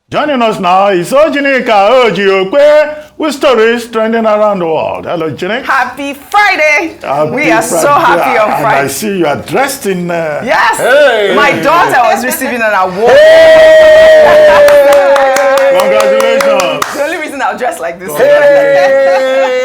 Joining us now is OjyOkpe with stories trending around the world. Hello, Jinik. Happy Friday. We are so happy on Friday. I see you are dressed in... Yes. Hey. My daughter was receiving an award. Hey. Congratulations. The only reason I'll dress like this. Hey.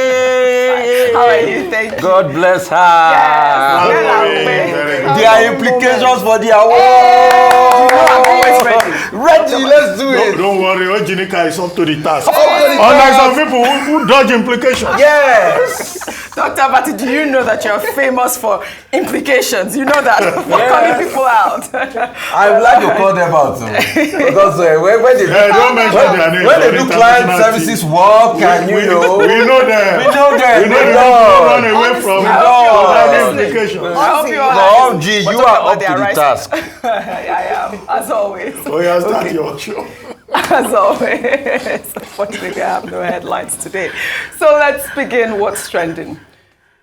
How are you? Thank you. God bless her. Yes. There are implications for the award. I'm always ready. Ready, let's do it. Don't worry, Ojinika is up to the task. Unlike Unlike some people who dodge implications. Yes. Dr. Bati, do you know that you're famous for implications? You know that, for calling people out. I would like to call them out too. Because when they don't mention their names. When they do client services work, and we know them. We know them. We don't run away from implications. I hope you all Gee, you are up to the task. I am, as always. Oh, yeah, start your show. As always. Unfortunately, I have no headlines today. So let's begin what's trending.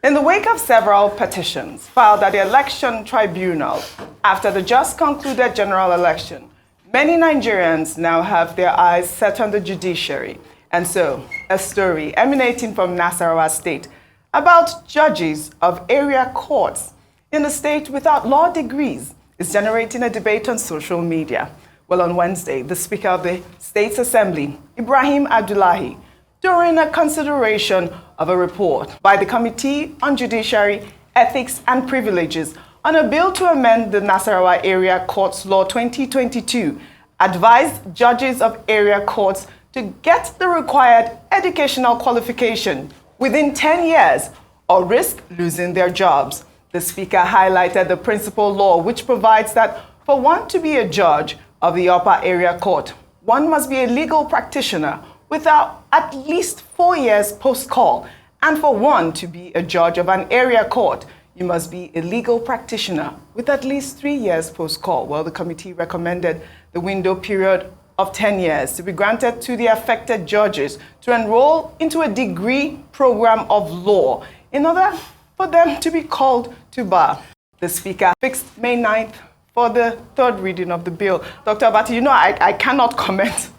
In the wake of several petitions filed at the election tribunal after the just concluded general election, many Nigerians now have their eyes set on the judiciary. And so, a story emanating from Nasarawa State about judges of area courts in the state without law degrees is generating a debate on social media. Well, on Wednesday, the Speaker of the State's Assembly, Ibrahim Abdullahi, during a consideration of a report by the Committee on Judiciary, Ethics and Privileges on a bill to amend the Nasarawa Area Courts Law 2022, advised judges of area courts to get the required educational qualification within 10 years or risk losing their jobs. The Speaker highlighted the principal law which provides that for one to be a judge of the upper area court, one must be a legal practitioner without at least 4 years post-call. And for one to be a judge of an area court, you must be a legal practitioner with at least 3 years post-call. Well, the committee recommended the window period of 10 years to be granted to the affected judges to enroll into a degree program of law in order for them to be called to bar. The Speaker fixed May 9th for the third reading of the bill. Dr. Abati, you know I cannot comment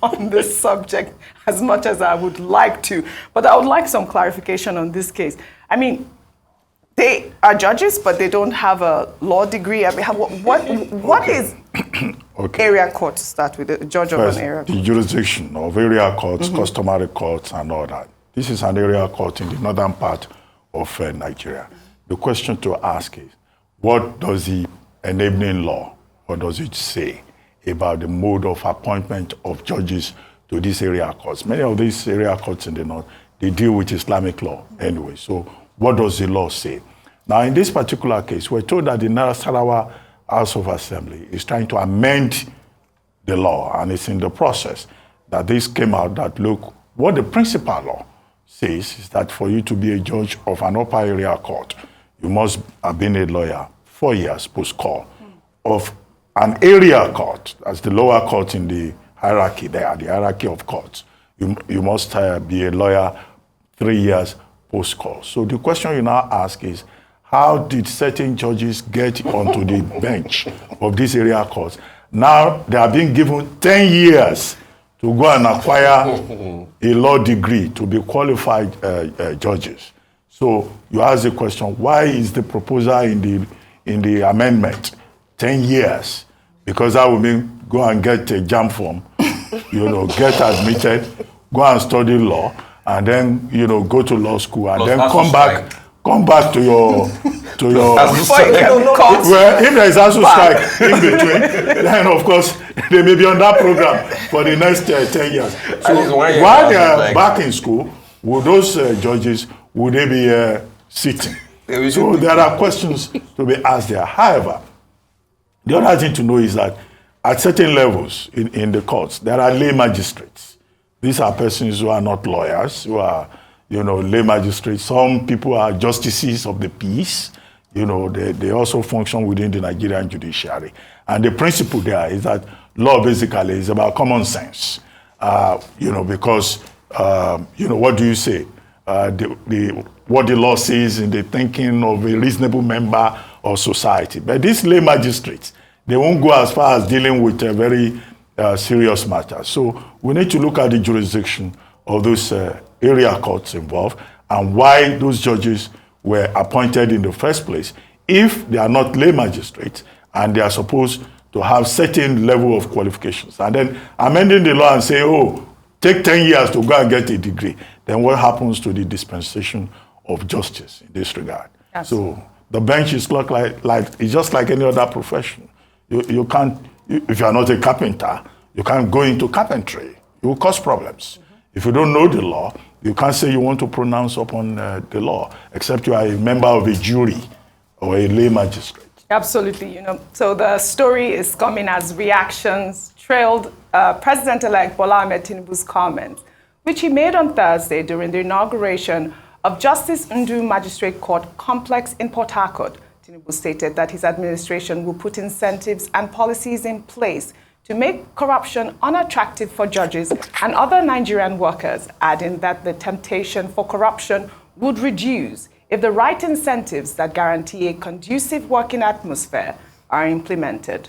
on this subject as much as I would like to, but I would like some clarification on this case. I mean, they are judges, but they don't have a law degree. I mean, what is area court to start with, a judge First, of an area court? the jurisdiction of area courts, customary courts, and all that. This is an area court in the northern part of Nigeria. The question to ask is, what does the enabling law, what does it say about the mode of appointment of judges to these area courts? Many of these area courts in the north, they deal with Islamic law anyway. So what does the law say? Now, in this particular case, we're told that the Nasarawa House of Assembly is trying to amend the law, and it's in the process that this came out that, look, what the principal law says is that for you to be a judge of an upper area court, you must have been a lawyer 4 years post-call. Of an area court, as the lower court in the hierarchy there, the hierarchy of courts, you must be a lawyer 3 years post-call. So the question you now ask is, how did certain judges get onto the bench of these area courts? Now they are being given 10 years to go and acquire a law degree to be qualified judges. So you ask the question, why is the proposal in the amendment 10 years? Because that would mean go and get a JAM form, get admitted, go and study law, and then, go to law school, and then come back to your well, if there is also strike in between, then of course they may be on that program for the next 10 years. So while they are back in school, would those judges, would they be sitting? So there are questions to be asked there. However, the other thing to know is that at certain levels in the courts, there are lay magistrates. These are persons who are not lawyers, who are, lay magistrates. Some people are justices of the peace. They also function within the Nigerian judiciary. And the principle there is that law basically is about common sense. Because, what do you say? What the law says in the thinking of a reasonable member of society. But these lay magistrates, they won't go as far as dealing with very serious matters. So we need to look at the jurisdiction of those area courts involved and why those judges were appointed in the first place if they are not lay magistrates and they are supposed to have certain level of qualifications. And then amending the law and say, oh, take 10 years to go and get a degree, then what happens to the dispensation of justice in this regard? Absolutely. So the bench is like it's just like any other profession. You can't, if you are not a carpenter, you can't go into carpentry. It will cause problems. If you don't know the law, you can't say you want to pronounce upon the law, except you are a member of a jury or a lay magistrate. Absolutely, so the story is coming as reactions trailed President-elect Bola Ahmed Tinubu's comments, which he made on Thursday during the inauguration of Justice Ndu Magistrate Court Complex in Port Harcourt. Tinubu stated that his administration will put incentives and policies in place to make corruption unattractive for judges and other Nigerian workers, adding that the temptation for corruption would reduce if the right incentives that guarantee a conducive working atmosphere are implemented.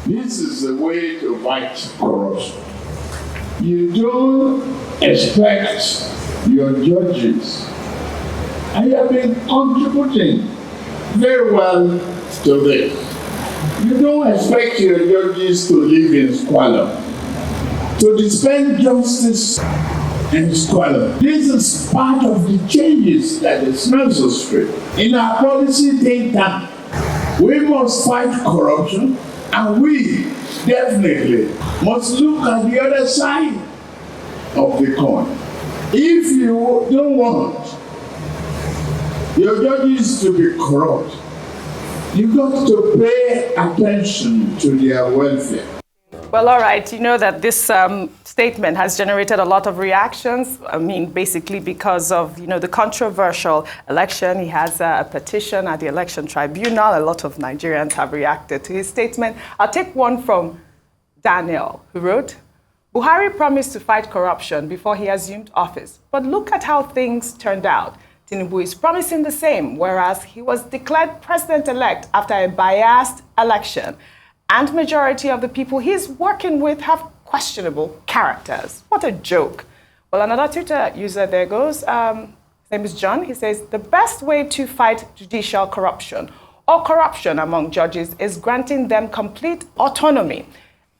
This is the way to fight corruption. You don't expect your judges, and you have been contributing very well to this. You don't expect your judges to live in squalor, to dispense justice in squalor. This is part of the changes that is necessary. In our policy think tank, we must fight corruption, and we definitely must look at the other side of the coin. If you don't want your judges to be corrupt, you've got to pay attention to their welfare. Well, all right. You know that this statement has generated a lot of reactions. I mean, basically because of, the controversial election. He has a petition at the election tribunal. A lot of Nigerians have reacted to his statement. I'll take one from Daniel, who wrote, Buhari promised to fight corruption before he assumed office. But look at how things turned out. Tinubu is promising the same, whereas he was declared president-elect after a biased election. And majority of the people he's working with have questionable characters. What a joke. Well, another Twitter user there goes, his name is John. He says, the best way to fight judicial corruption or corruption among judges is granting them complete autonomy,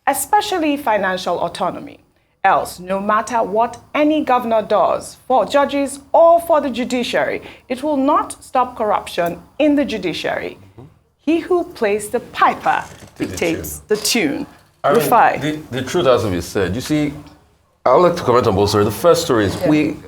especially financial autonomy. Else, no matter what any governor does for judges or for the judiciary, it will not stop corruption in the judiciary. He who plays the piper dictates the tune. The truth has to be said. You see, I would like to comment on both stories. The first story is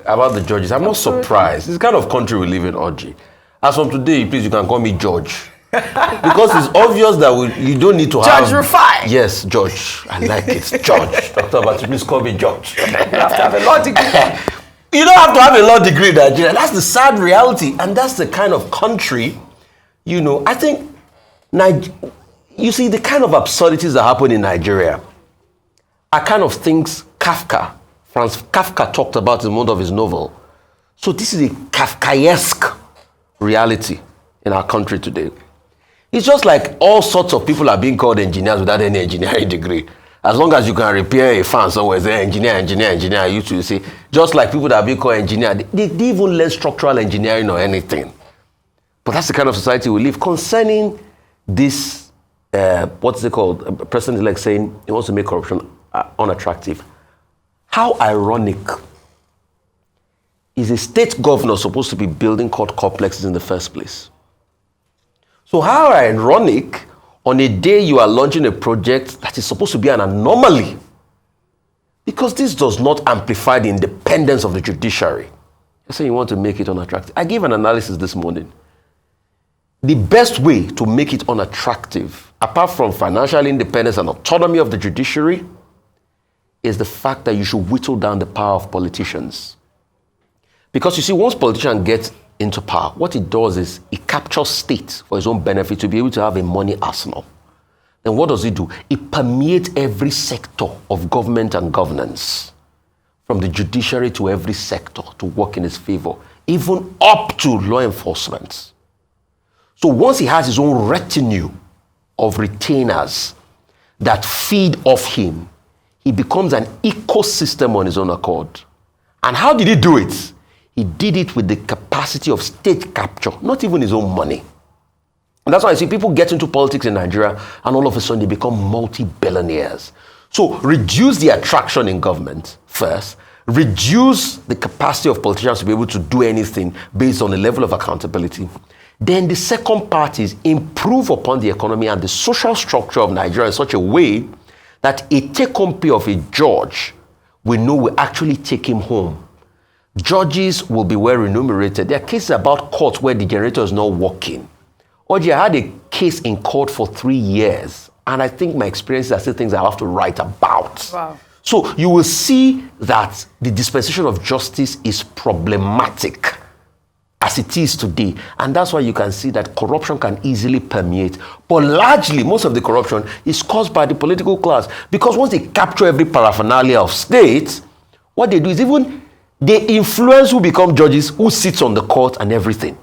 about the judges. I'm not surprised. It's the kind of country we live in, Oji. As from today, please, you can call me Judge. Because it's obvious that you don't need to have... Judge Rufai. Yes, Judge. I like it. Judge. Dr. Batu, please call me Judge. You have to have a law degree. You don't have to have a law degree in Nigeria. That's the sad reality. And that's the kind of country, I think... You see, the kind of absurdities that happen in Nigeria are kind of things Franz Kafka talked about in one of his novels. So this is a Kafkaesque reality in our country today. It's just like all sorts of people are being called engineers without any engineering degree. As long as you can repair a fan somewhere, say engineer, you see, just like people that are being called engineer, they didn't even learn structural engineering or anything. But that's the kind of society we live. Concerning this, what's it called? President-elect saying he wants to make corruption unattractive. How ironic is a state governor supposed to be building court complexes in the first place? So how ironic on a day you are launching a project that is supposed to be an anomaly, because this does not amplify the independence of the judiciary. You say you want to make it unattractive. I gave an analysis this morning. The best way to make it unattractive, apart from financial independence and autonomy of the judiciary, is the fact that you should whittle down the power of politicians. Because you see, once politicians get into power, what it does is it captures state for its own benefit to be able to have a money arsenal. Then what does it do? It permeates every sector of government and governance, from the judiciary to every sector to work in its favor, even up to law enforcement. So once he has his own retinue of retainers, that feed off him, he becomes an ecosystem on his own accord. And how did he do it? He did it with the capacity of state capture, not even his own money. And that's why I see people get into politics in Nigeria and all of a sudden they become multi-billionaires. So reduce the attraction in government first, reduce the capacity of politicians to be able to do anything based on the level of accountability. Then the second part is improve upon the economy and the social structure of Nigeria in such a way that a take-home pay of a judge we know will actually take him home. Judges will be well remunerated. There are cases about courts where the generator is not working. Oji, I had a case in court for 3 years, and I think my experiences are still things I have to write about. Wow. So you will see that the dispensation of justice is problematic as it is today. And that's why you can see that corruption can easily permeate. But largely, most of the corruption is caused by the political class. Because once they capture every paraphernalia of states, what they do is even they influence who become judges, who sits on the court and everything.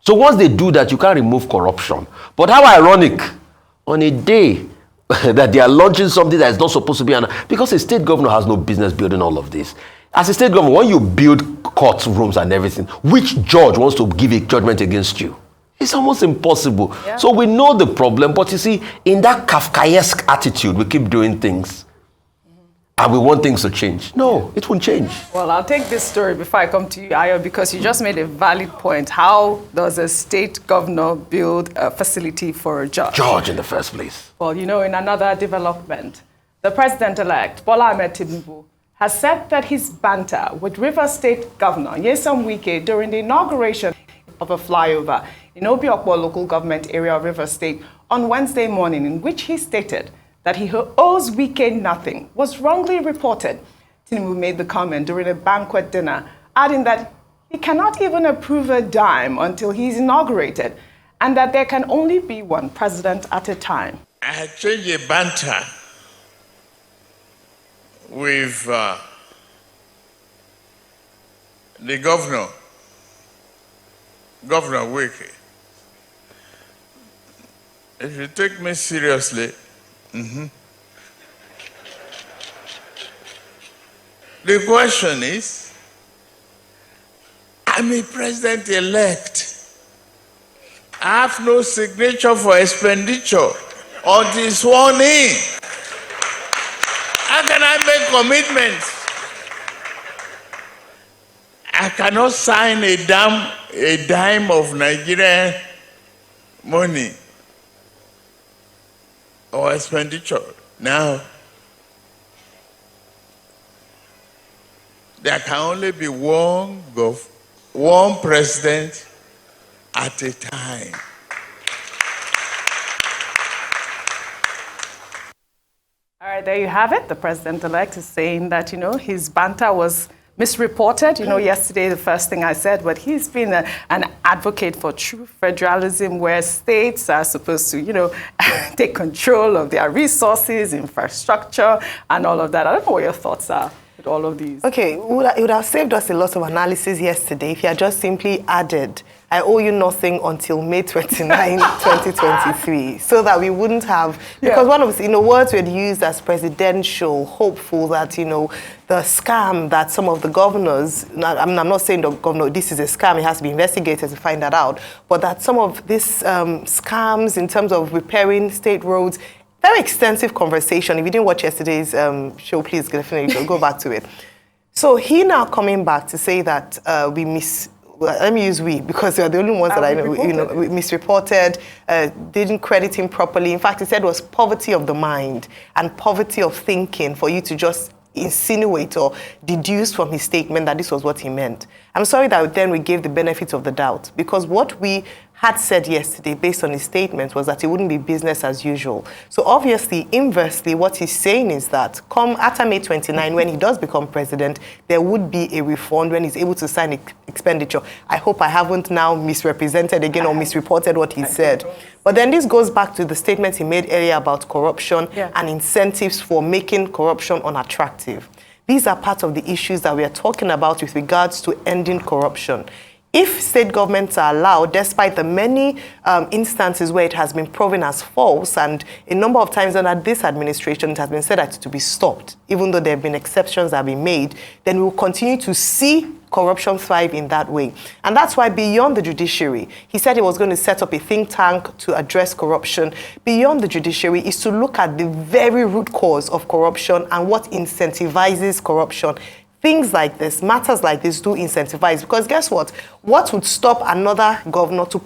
So once they do that, you can't remove corruption. But how ironic, on a day that they are launching something that is not supposed to be, because a state governor has no business building all of this. As a state governor, when you build courtrooms and everything, which judge wants to give a judgment against you? It's almost impossible. Yeah. So we know the problem, but you see, in that Kafkaesque attitude, we keep doing things. And we want things to change. No, it won't change. Well, I'll take this story before I come to you, Ayo, because you just made a valid point. How does a state governor build a facility for a judge? Judge in the first place. Well, you know, in another development, the president-elect, Bola Ahmed Tinubu, has said that his banter with Rivers State Governor Wike during the inauguration of a flyover in OjyOkpe local government area of Rivers State on Wednesday morning, in which he stated that he owes Wike nothing, was wrongly reported. Tinubu made the comment during a banquet dinner, adding that he cannot even approve a dime until he's inaugurated, and that there can only be one president at a time. I had changed a banter with the Governor Wike. If you take me seriously, the question is, I'm a president-elect. I have no signature for expenditure until sworn in. How can I make commitments? I cannot sign a dime of Nigerian money or expenditure. Now, there can only be one president at a time. All right, there you have it. The president-elect is saying that, you know, his banter was misreported. You know, yesterday, the first thing I said, but he's been an advocate for true federalism where states are supposed to, you know, take control of their resources, infrastructure, and all of that. I don't know what your thoughts are with all of these. Okay, it would have saved us a lot of analysis yesterday if you had just simply added, I owe you nothing until May 29, 2023, so that we wouldn't have, because one of the words we had used as presidential, hopeful that, you know, the scam that some of the governors, I'm not saying the governor, this is a scam, it has to be investigated to find that out, but that some of these scams in terms of repairing state roads, very extensive conversation. If you didn't watch yesterday's show, please definitely go back to it. So he now coming back to say that let me use we, because they're the only ones that I know, we misreported, didn't credit him properly. In fact, he said it was poverty of the mind and poverty of thinking for you to just insinuate or deduce from his statement that this was what he meant. I'm sorry that then we gave the benefit of the doubt, because what we had said yesterday based on his statement was that it wouldn't be business as usual. So obviously, inversely, what he's saying is that come after May 29, when he does become president, there would be a refund when he's able to sign expenditure. I hope I haven't now misrepresented again or misreported what he said. But then this goes back to the statement he made earlier about corruption and incentives for making corruption unattractive. These are part of the issues that we are talking about with regards to ending corruption. if state governments are allowed, despite the many instances where it has been proven as false, and a number of times under this administration it has been said that it to be stopped, even though there have been exceptions that have been made, then we will continue to see corruption thrive in that way. And that's why beyond the judiciary, he said he was going to set up a think tank to address corruption. Beyond the judiciary is to look at the very root cause of corruption and what incentivizes corruption. Things like this, matters like this do incentivize, because guess what? What would stop another governor to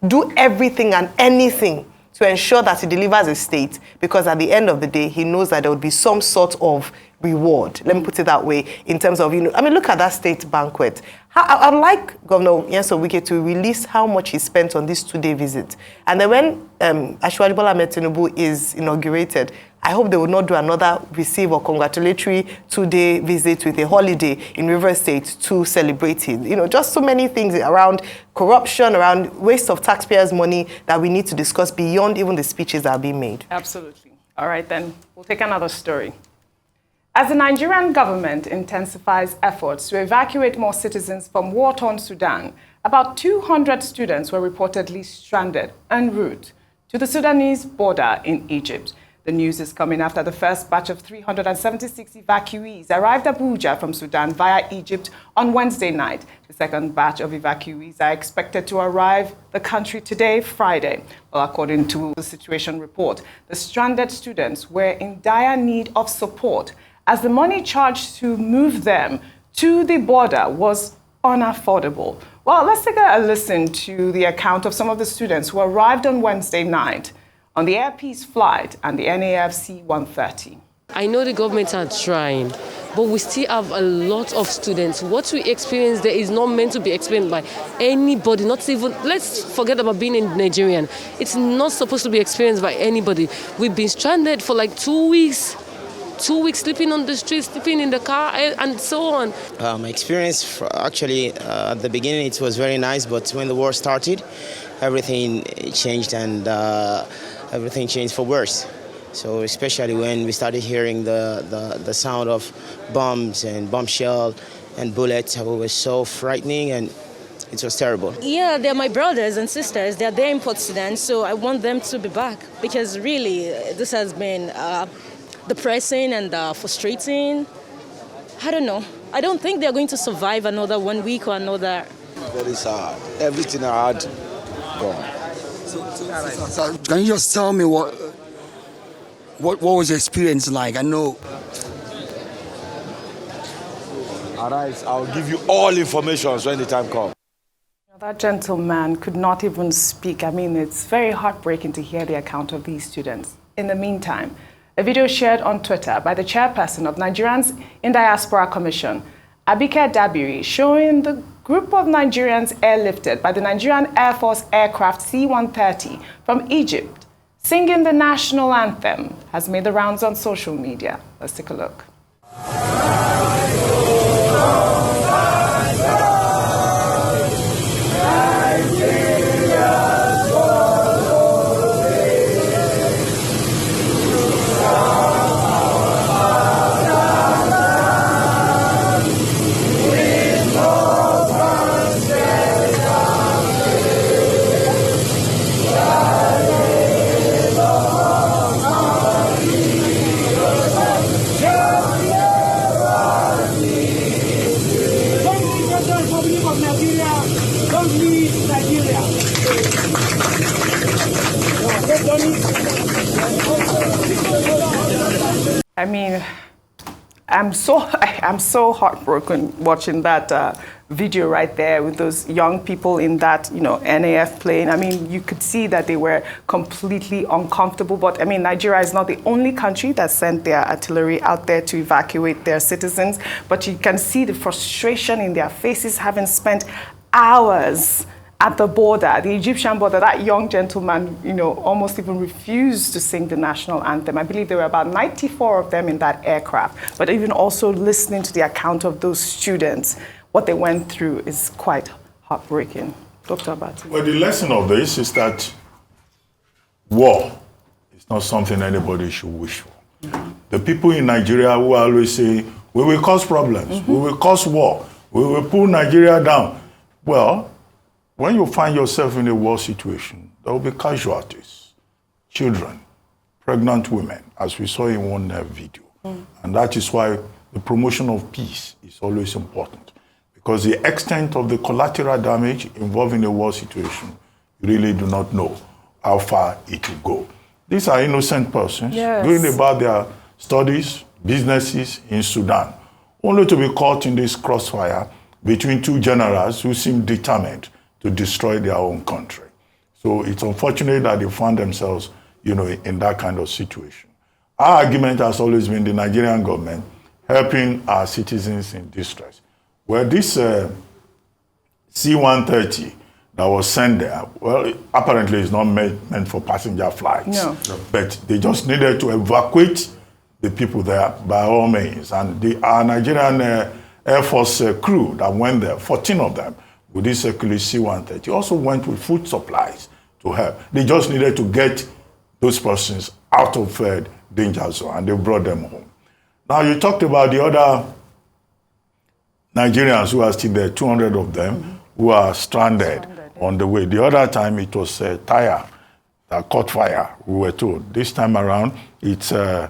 do everything and anything to ensure that he delivers a state? Because at the end of the day, he knows that there would be some sort of reward. Let me put it that way, in terms of, look at that state banquet. I'd like Governor Wike to release how much he spent on this 2-day visit. And then when Bola Ahmed Tinubu is inaugurated, I hope they will not do another receive or congratulatory 2-day visit with a holiday in River State to celebrate it. Just so many things around corruption, around waste of taxpayers' money that we need to discuss beyond even the speeches that are being made. Absolutely. All right, then we'll take another story. As the Nigerian government intensifies efforts to evacuate more citizens from war-torn Sudan, about 200 students were reportedly stranded en route to the Sudanese border in Egypt. The news is coming after the first batch of 376 evacuees arrived at Abuja from Sudan via Egypt on Wednesday night. The second batch of evacuees are expected to arrive the country today, Friday. Well, according to the situation report, the stranded students were in dire need of support, as the money charged to move them to the border was unaffordable. Well, let's take a listen to the account of some of the students who arrived on Wednesday night on the Air Peace flight and the NAF C-130. I know the government are trying, but we still have a lot of students. What we experience there is not meant to be explained by anybody, not even, let's forget about being in Nigerian. It's not supposed to be experienced by anybody. We've been stranded for like 2 weeks. 2 weeks sleeping on the street, sleeping in the car, and so on. My experience, actually, at the beginning it was very nice, but when the war started, everything changed, and everything changed for worse. So especially when we started hearing the sound of bombs and bombshell and bullets, it was so frightening, and it was terrible. Yeah, they're my brothers and sisters. They're there in Port Sudan, so I want them to be back, because really this has been depressing and frustrating. I don't know. I don't think they're going to survive another 1 week or another. Very sad. Everything I had gone. So can you just tell me what was the experience like? I know. All right, I'll give you all information when the time comes. That gentleman could not even speak. I mean, it's very heartbreaking to hear the account of these students. In the meantime, a video shared on Twitter by the chairperson of Nigerians in Diaspora Commission, Abike Dabiri, showing the group of Nigerians airlifted by the Nigerian Air Force aircraft C-130 from Egypt, singing the national anthem, has made the rounds on social media. Let's take a look. I mean, I'm so heartbroken watching that video right there with those young people in that, NAF plane. I mean, you could see that they were completely uncomfortable. But I mean, Nigeria is not the only country that sent their artillery out there to evacuate their citizens. But you can see the frustration in their faces, having spent hours at the border, the Egyptian border. That young gentleman, almost even refused to sing the national anthem. I believe there were about 94 of them in that aircraft. But even also listening to the account of those students, what they went through is quite heartbreaking. Dr. Abati. Well, the lesson of this is that war is not something anybody should wish for. Mm-hmm. The people in Nigeria who always say, we will cause problems, we will cause war, we will pull Nigeria down. Well, when you find yourself in a war situation, there will be casualties, children, pregnant women, as we saw in one video. And that is why the promotion of peace is always important, because the extent of the collateral damage involved in a war situation, you really do not know how far it will go. These are innocent persons doing about their studies, businesses in Sudan, only to be caught in this crossfire between two generals who seem determined to destroy their own country. So it's unfortunate that they found themselves, in that kind of situation. Our argument has always been the Nigerian government helping our citizens in distress. Well, this C-130 that was sent there, well, apparently it's not meant for passenger flights. No. But they just needed to evacuate the people there by all means. And our Nigerian Air Force crew that went there, 14 of them, with this Hercules C-130, also went with food supplies to help. They just needed to get those persons out of danger zone, and they brought them home. Now, you talked about the other Nigerians who are still there, 200 of them, who are stranded on the way. The other time, it was Tyre that caught fire, we were told. This time around, it's, the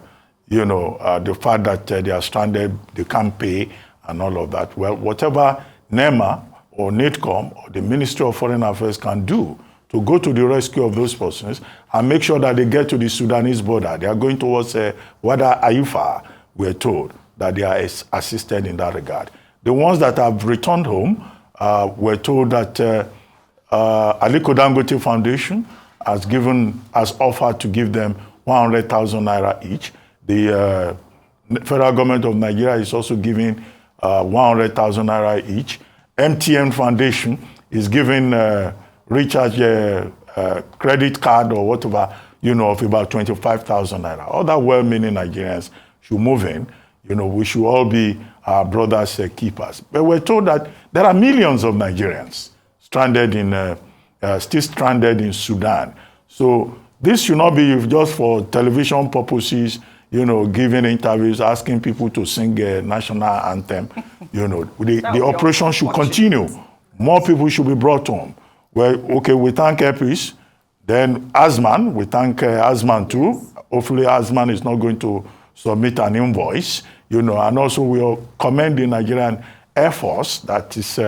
fact that they are stranded, they can't pay, and all of that. Well, whatever NEMA or NITCOM or the Ministry of Foreign Affairs can do to go to the rescue of those persons and make sure that they get to the Sudanese border. They are going towards Wada Aifa, we're told, that they are assisted in that regard. The ones that have returned home, we're told that Aliko Dangote Foundation has offered to give them 100,000 naira each. The federal government of Nigeria is also giving 100,000 naira each. MTN Foundation is giving recharge credit card or whatever, of about 25,000 naira. Other well-meaning Nigerians should move in. We should all be our brothers' keepers. But we're told that there are millions of Nigerians still stranded in Sudan. So this should not be just for television purposes, giving interviews, asking people to sing a national anthem. The operation should continue. More people should be brought home. Well, okay, we thank Airpeace. Then Asman, we thank Asman too. Hopefully Asman is not going to submit an invoice, and also we'll commend the Nigerian Air Force that is,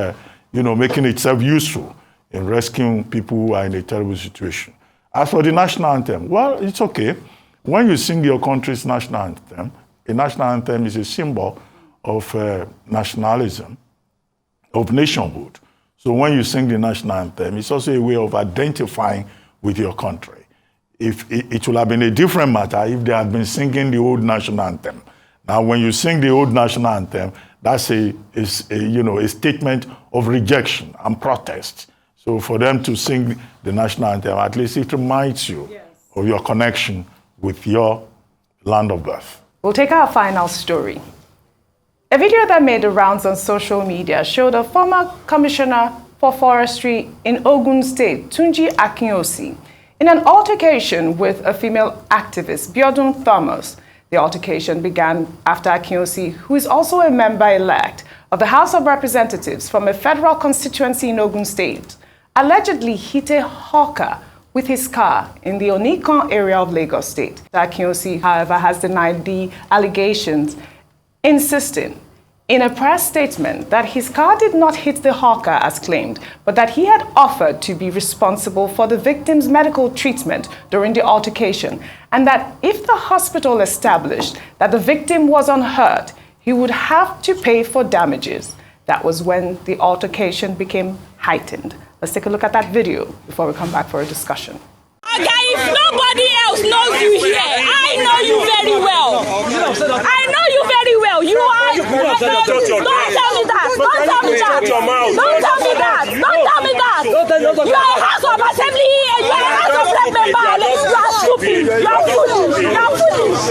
making itself useful in rescuing people who are in a terrible situation. As for the national anthem, well, it's okay. When you sing your country's national anthem, a national anthem is a symbol of nationalism, of nationhood. So when you sing the national anthem, it's also a way of identifying with your country. If it would have been a different matter if they had been singing the old national anthem. Now, when you sing the old national anthem, that's a statement of rejection and protest. So for them to sing the national anthem, at least it reminds you of your connection with your land of birth. We'll take our final story. A video that made the rounds on social media showed a former commissioner for forestry in Ogun State, Tunji Akinyosi, in an altercation with a female activist, Biodun Thomas. The altercation began after Akinyosi, who is also a member-elect of the House of Representatives from a federal constituency in Ogun State, allegedly hit a hawker with his car in the Onikan area of Lagos State. Akinyosi, however, has denied the allegations, insisting in a press statement that his car did not hit the hawker as claimed, but that he had offered to be responsible for the victim's medical treatment during the altercation, and that if the hospital established that the victim was unhurt, he would have to pay for damages. That was when the altercation became heightened. Let's take a look at that video before we come back for a discussion. Okay, if nobody else knows you here, I know you very well. I know you very well. You are. Don't tell me that. Don't tell me that. Don't tell me that. Don't tell me that. You are a House of Assembly. You are a House of Rep member. You are stupid. You are foolish. You are foolish.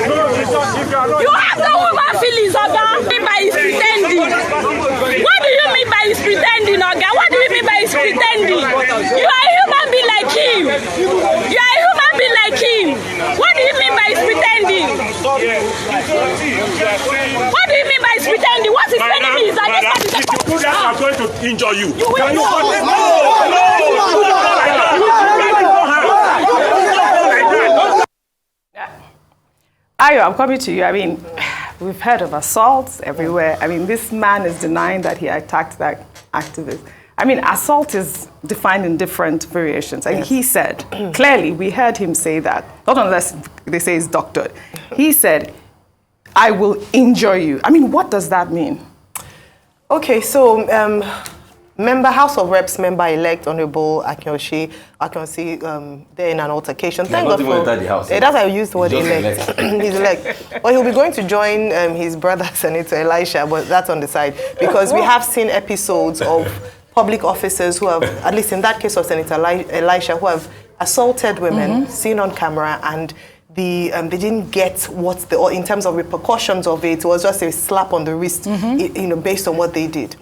You have no woman feelings, Oga. By his pretending. What do you mean by his pretending, Oga? What do you mean by his pretending? You are a human being like him. You are a human being like him. What do you mean by his pretending? What do you mean by his pretending? What his enemy is against If you do that, I'm going to injure you. You will No. Ayo, I'm coming to you. I mean, we've heard of assaults everywhere. I mean, this man is denying that he attacked that activist. I mean, assault is defined in different variations. And he said, clearly, we heard him say that, not unless they say it's doctored. He said, I will injure you. I mean, what does that mean? Okay, so House of Reps member-elect Honorable Akinyosi, they're in an altercation. Thank God for the House. That's why I used the word elect. He's elect. Well, he'll be going to join his brother, Senator Elisha, but that's on the side. Because we have seen episodes of public officers who have, at least in that case of Senator Elisha, who have assaulted women, seen on camera, and they didn't get in terms of repercussions of it. It was just a slap on the wrist, based on what they did.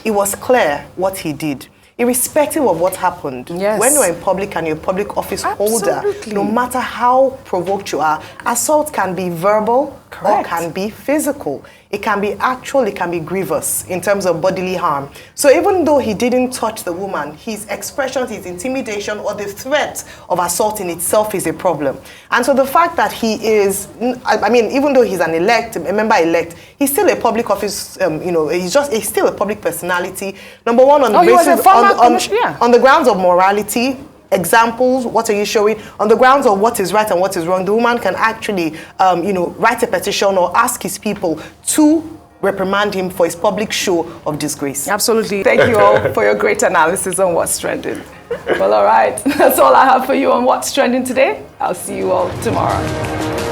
It was clear what he did. Irrespective of what happened, when you're in public and you're a public office holder, no matter how provoked you are, assault can be verbal or can be physical. It can be actual, it can be grievous in terms of bodily harm. So even though he didn't touch the woman, his expressions, his intimidation, or the threat of assault in itself is a problem. And so the fact that he is, even though he's a member-elect, he's still a public office, he's still a public personality. Number one, on the basis, on the grounds of morality, examples, what are you showing? On the grounds of what is right and what is wrong, the woman can actually, write a petition or ask his people to reprimand him for his public show of disgrace. Absolutely. Thank you all for your great analysis on what's trending. Well, all right. That's all I have for you on what's trending today. I'll see you all tomorrow.